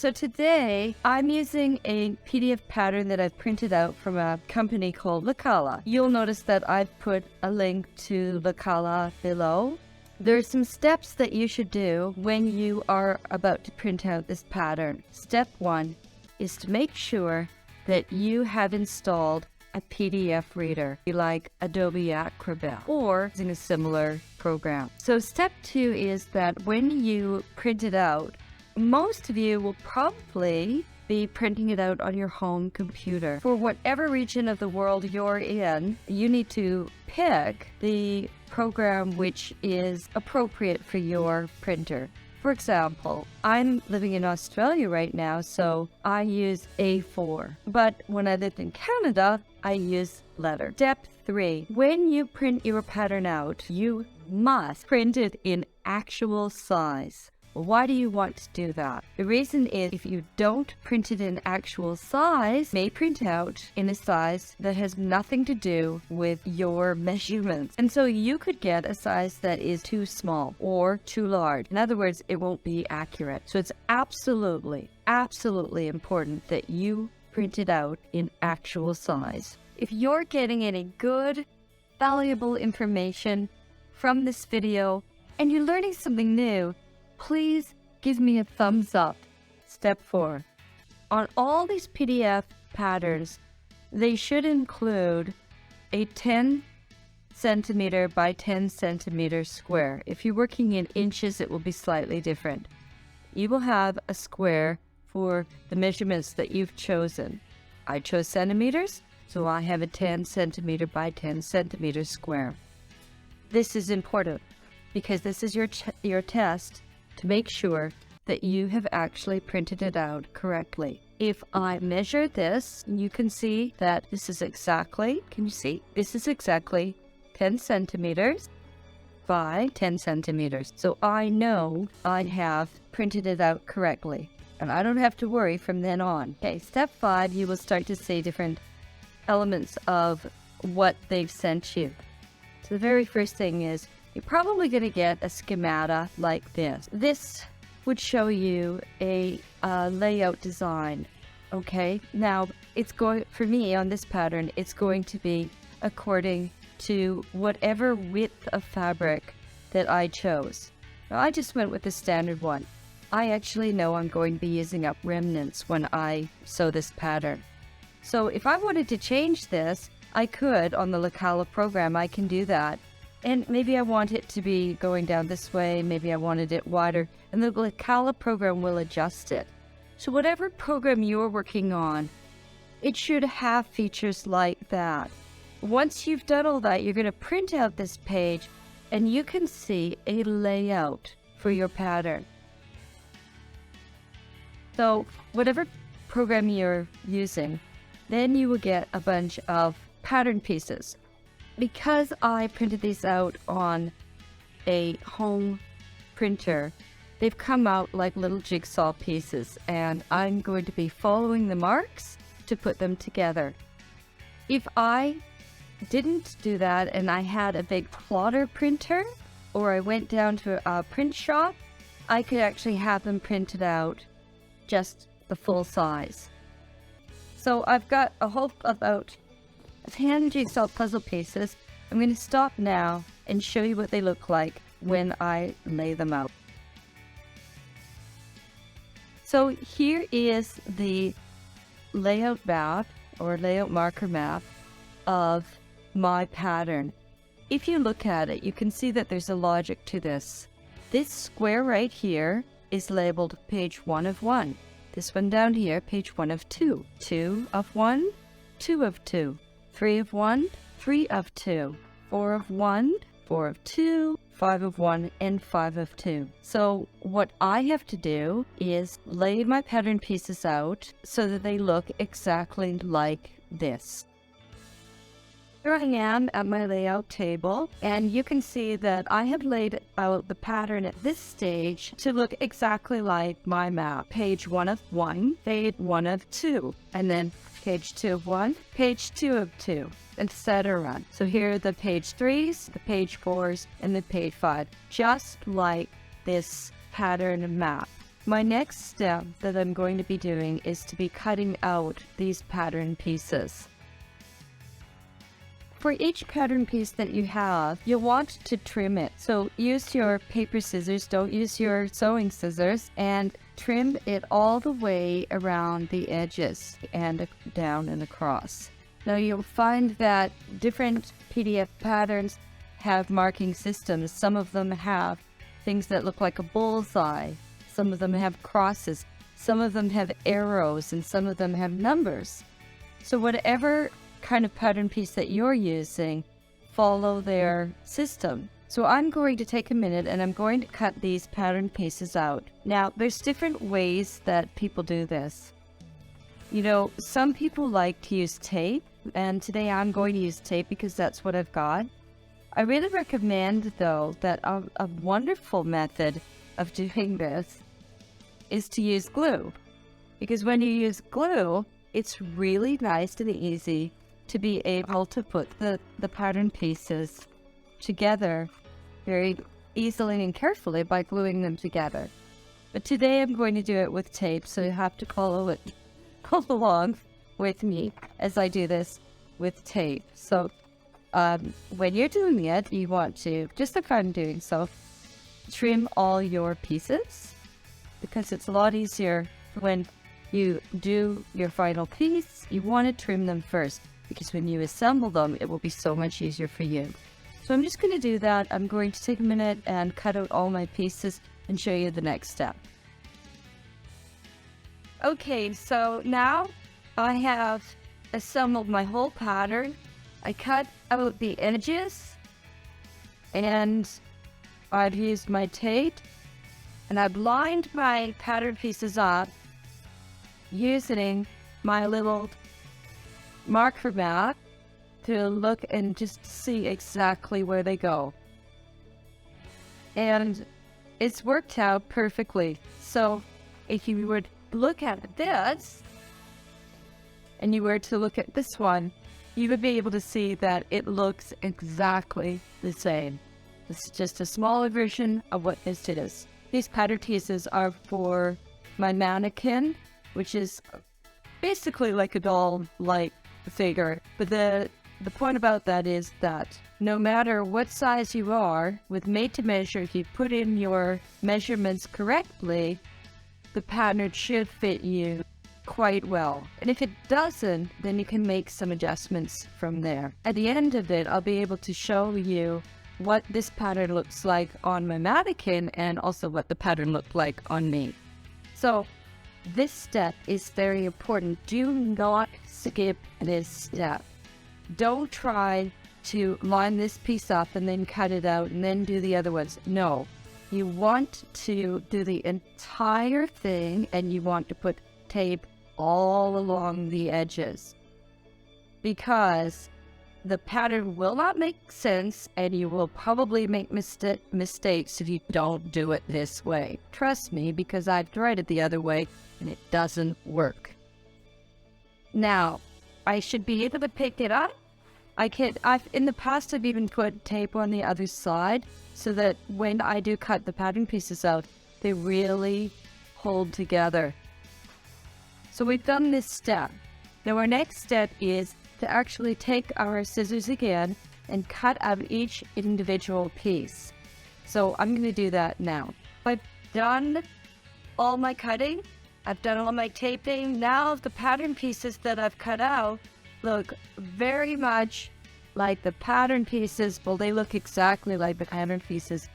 So today I'm using a PDF pattern that I've printed out from a company called Lakala. You'll notice that I've put a link to Lakala below. There are some steps that you should do when you are about to print out this pattern. Step 1 is to make sure that you have installed a PDF reader, like Adobe Acrobat or using a similar program. So step 2 is that when you print it out, most of you will probably be printing it out on your home computer. For whatever region of the world you're in, you need to pick the program which is appropriate for your printer. For example, I'm living in Australia right now, so I use A4. But when I lived in Canada, I use letter. Step 3, when you print your pattern out, you must print it in actual size. Why do you want to do that? The reason is if you don't print it in actual size, it may print out in a size that has nothing to do with your measurements. And so you could get a size that is too small or too large. In other words, it won't be accurate. So it's absolutely important that you print it out in actual size. If you're getting any good, valuable information from this video and you're learning something new, please give me a thumbs up. Step 4. On all these PDF patterns, they should include a 10 centimeter by 10 centimeter square. If you're working in inches, it will be slightly different. You will have a square for the measurements that you've chosen. I chose centimeters, so I have a 10 centimeter by 10 centimeter square. This is important because this is your test to make sure that you have actually printed it out correctly. If I measure this, you can see that this is exactly, can you see? This is exactly 10 centimeters by 10 centimeters. So I know I have printed it out correctly, and I don't have to worry from then on. Okay, step 5, you will start to see different elements of what they've sent you. So the very first thing is, you're probably going to get a schemata like this. This would show you a layout design, okay? Now, it's going, for me on this pattern, it's going to be according to whatever width of fabric that I chose. Now, I just went with the standard one. I actually know I'm going to be using up remnants when I sew this pattern. So if I wanted to change this, I could, on the Lakala program, I can do that. And maybe I want it to be going down this way, maybe I wanted it wider, and the Lakala program will adjust it. So whatever program you're working on, it should have features like that. Once you've done all that, you're going to print out this page, and you can see a layout for your pattern. So whatever program you're using, then you will get a bunch of pattern pieces. Because I printed these out on a home printer, they've come out like little jigsaw pieces, and I'm going to be following the marks to put them together. If I didn't do that and I had a big plotter printer, or I went down to a print shop, I could actually have them printed out just the full size. So I've got a whole about 10 jigsaw puzzle pieces. I'm going to stop now and show you what they look like when I lay them out. So here is the layout map or layout marker map of my pattern. If you look at it, you can see that there's a logic to this. This square right here is labeled page 1 of 1. This one down here, page 1 of 2. 2 of 1, 2 of 2. 3 of 1, 3 of 2, 4 of 1, 4 of 2, 5 of 1, and 5 of 2. So what I have to do is lay my pattern pieces out so that they look exactly like this. Here I am at my layout table, and you can see that I have laid out the pattern at this stage to look exactly like my map. Page 1 of 1, page 1 of 2, and then page 2 of 1, page 2 of 2, etc. So here are the page 3s, the page 4s, and the page 5, just like this pattern map. My next step that I'm going to be doing is to be cutting out these pattern pieces. For each pattern piece that you have, you'll want to trim it. So use your paper scissors, don't use your sewing scissors, and trim it all the way around the edges and down and across. Now you'll find that different PDF patterns have marking systems. Some of them have things that look like a bullseye. Some of them have crosses. Some of them have arrows, and some of them have numbers. So whatever kind of pattern piece that you're using, follow their system. So I'm going to take a minute and I'm going to cut these pattern pieces out. Now, there's different ways that people do this. You know, some people like to use tape, and today I'm going to use tape because that's what I've got. I really recommend, though, that a wonderful method of doing this is to use glue. Because when you use glue, it's really nice and easy to be able to put the pattern pieces together very easily and carefully by gluing them together. But today I'm going to do it with tape, so you have to follow along with me as I do this with tape. So when you're doing it, you want to, just like I'm doing so, trim all your pieces, because it's a lot easier when you do your final piece. You want to trim them first, because when you assemble them, it will be so much easier for you. So I'm just going to do that. I'm going to take a minute and cut out all my pieces and show you the next step. Okay, so now I have assembled my whole pattern. I cut out the edges, and I've used my tape, and I've lined my pattern pieces up using my little marker map to look and just see exactly where they go. And it's worked out perfectly. So if you would look at this and you were to look at this one, you would be able to see that it looks exactly the same. This is just a smaller version of what this is. These pattern pieces are for my mannequin, which is basically like a doll-like figure. But the point about that is that no matter what size you are, with Made to Measure, if you put in your measurements correctly, the pattern should fit you quite well. And if it doesn't, then you can make some adjustments from there. At the end of it, I'll be able to show you what this pattern looks like on my mannequin and also what the pattern looked like on me. So this step is very important. Do not skip this step. Don't try to line this piece up and then cut it out and then do the other ones. No, you want to do the entire thing, and you want to put tape all along the edges, because the pattern will not make sense and you will probably make mistakes if you don't do it this way. Trust me, because I've tried it the other way and it doesn't work. Now, I should be able to pick it up. In the past, I've even put tape on the other side so that when I do cut the pattern pieces out, they really hold together. So we've done this step. Now our next step is to actually take our scissors again and cut out each individual piece. So I'm going to do that now. I've done all my cutting. I've done all my taping. Now the pattern pieces that I've cut out look very much like the pattern pieces. Well, they look exactly like the pattern pieces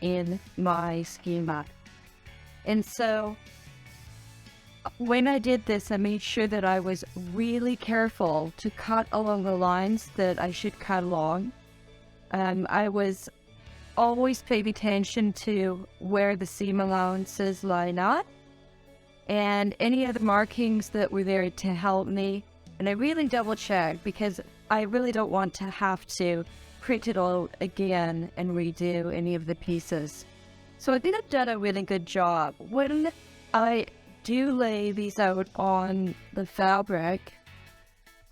in my schema. And so when I did this, I made sure that I was really careful to cut along the lines that I should cut along. I was always paying attention to where the seam allowances line up and any other markings that were there to help me. And I really double checked, because I really don't want to have to print it all again and redo any of the pieces. So I think I've done a really good job. When I do lay these out on the fabric,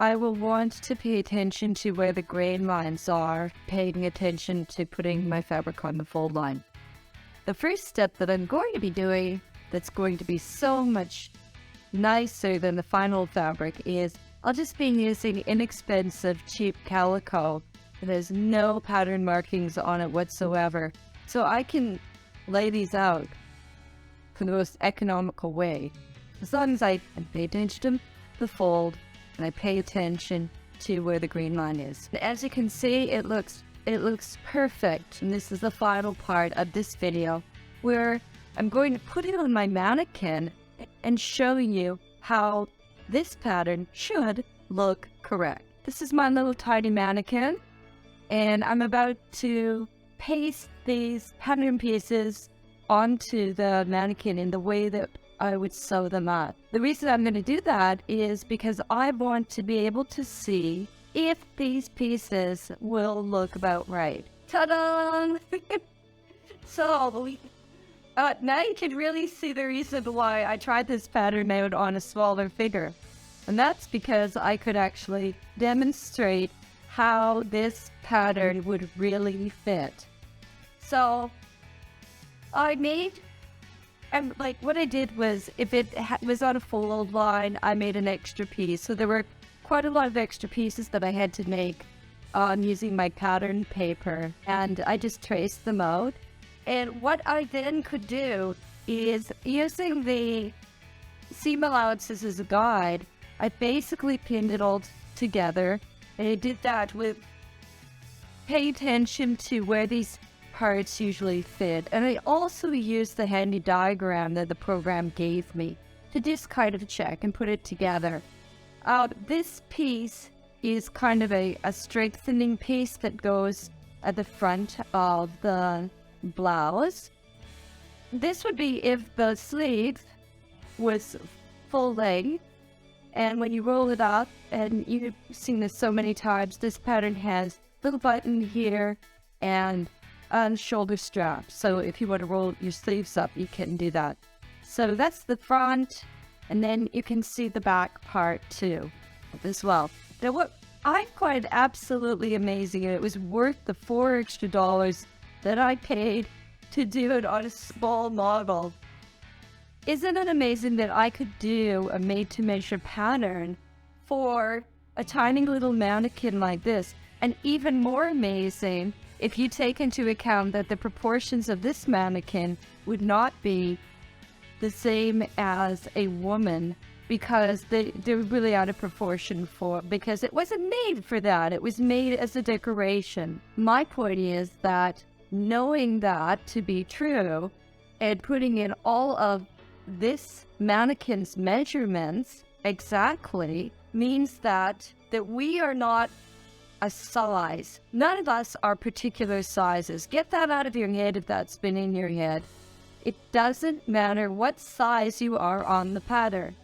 I will want to pay attention to where the grain lines are, paying attention to putting my fabric on the fold line. The first step that I'm going to be doing that's going to be so much nicer than the final fabric is I'll just be using inexpensive, cheap calico. There's no pattern markings on it whatsoever. So I can lay these out for the most economical way. As long as I pay attention to the fold and I pay attention to where the green line is. As you can see, it looks perfect. And this is the final part of this video where I'm going to put it on my mannequin and show you how this pattern should look correct. This is my little tiny mannequin, and I'm about to paste these pattern pieces onto the mannequin in the way that I would sew them up. The reason I'm going to do that is because I want to be able to see if these pieces will look about right. Ta-da! So, now you can really see the reason why I tried this pattern out on a smaller figure. And that's because I could actually demonstrate how this pattern would really fit. So, what I did was, if it was on a fold line, I made an extra piece. So there were quite a lot of extra pieces that I had to make using my pattern paper. And I just traced them out. And what I then could do is, using the seam allowances as a guide, I basically pinned it all together. And I did that with pay attention to where these parts usually fit. And I also used the handy diagram that the program gave me to just kind of check and put it together. This piece is kind of a strengthening piece that goes at the front of the blouse. This would be if the sleeve was full length, and when you roll it up, and you've seen this so many times, this pattern has a little button here and shoulder strap. So if you want to roll your sleeves up, you can do that. So that's the front, and then you can see the back part too as well. Now what I find absolutely amazing, and it was worth the $4 extra that I paid to do it on a small model. Isn't it amazing that I could do a made-to-measure pattern for a tiny little mannequin like this? And even more amazing, if you take into account that the proportions of this mannequin would not be the same as a woman, because they're really out of proportion because it wasn't made for that. It was made as a decoration. My point is that knowing that to be true and putting in all of this mannequin's measurements exactly means that we are not a size. None of us are particular sizes. Get that out of your head if that's been in your head. It doesn't matter what size you are on the pattern.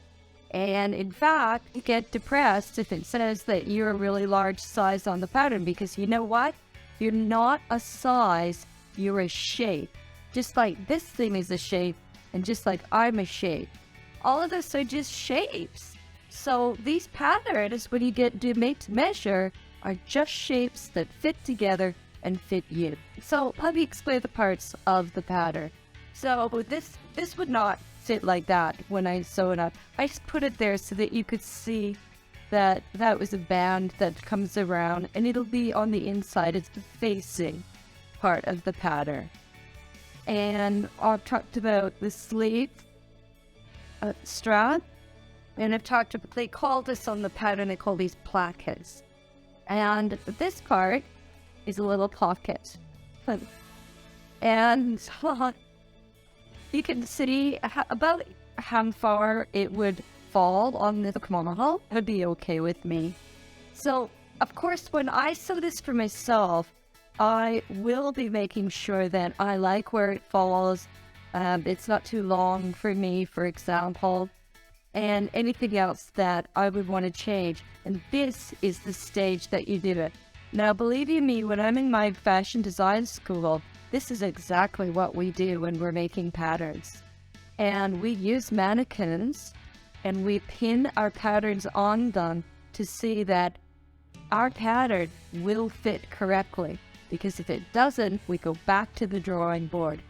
And in fact, you get depressed if it says that you're a really large size on the pattern, because you know what? You're not a size, you're a shape. Just like this thing is a shape, and just like I'm a shape. All of us are just shapes. So these patterns, when you do made to measure, are just shapes that fit together and fit you. So let me explain the parts of the pattern. So this would not fit like that when I sew it up. I just put it there so that you could see that was a band that comes around, and it'll be on the inside. It's the facing part of the pattern. And I've talked about the sleeve strap, and I've talked about, they call this on the pattern, they call these plackets. And this part is a little pocket. And you can see about how far it would fall on the model. It would be okay with me. So, of course, when I sew this for myself, I will be making sure that I like where it falls. It's not too long for me, for example, and anything else that I would want to change. And this is the stage that you do it. Now, believe you me, when I'm in my fashion design school, this is exactly what we do when we're making patterns. And we use mannequins and we pin our patterns on them to see that our pattern will fit correctly. Because if it doesn't, we go back to the drawing board.